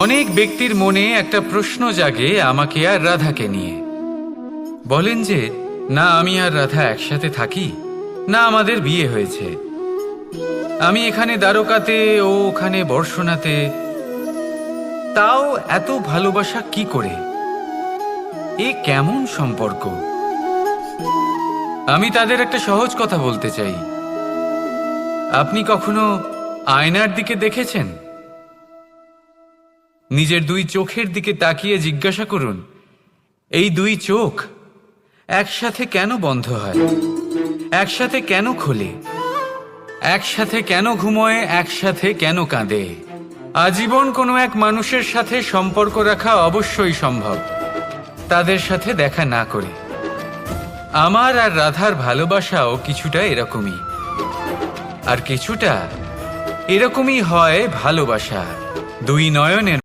অনেক ব্যক্তির মনে একটা প্রশ্ন জাগে আমাকে আর রাধাকে নিয়ে। বলেন যে না আমি আর রাধা একসাথে থাকি, না আমাদের বিয়ে হয়েছে। আমি এখানে দ্বারকাতে, ও ওখানে বর্ষণাতে, তাও এত ভালোবাসা কি করে? এ কেমন সম্পর্ক? আমি তাদের একটা সহজ কথা বলতে চাই। আপনি কখনো আয়নার দিকে দেখেছেন? নিজের দুই চোখের দিকে তাকিয়ে জিজ্ঞাসা করুন, এই দুই চোখ একসাথে কেন বন্ধ হয়, একসাথে কেন খোলে, একসাথে কেন ঘুমোয়, একসাথে কেন কাঁদে? আজীবন কোনো এক মানুষের সাথে সম্পর্ক রাখা অবশ্যই সম্ভব, তাদের সাথে দেখা না করে। আমার আর রাধার ভালোবাসাও কিছুটা এরকমই, আর কিছুটা এরকমই হয় ভালোবাসা, দুই নয়নের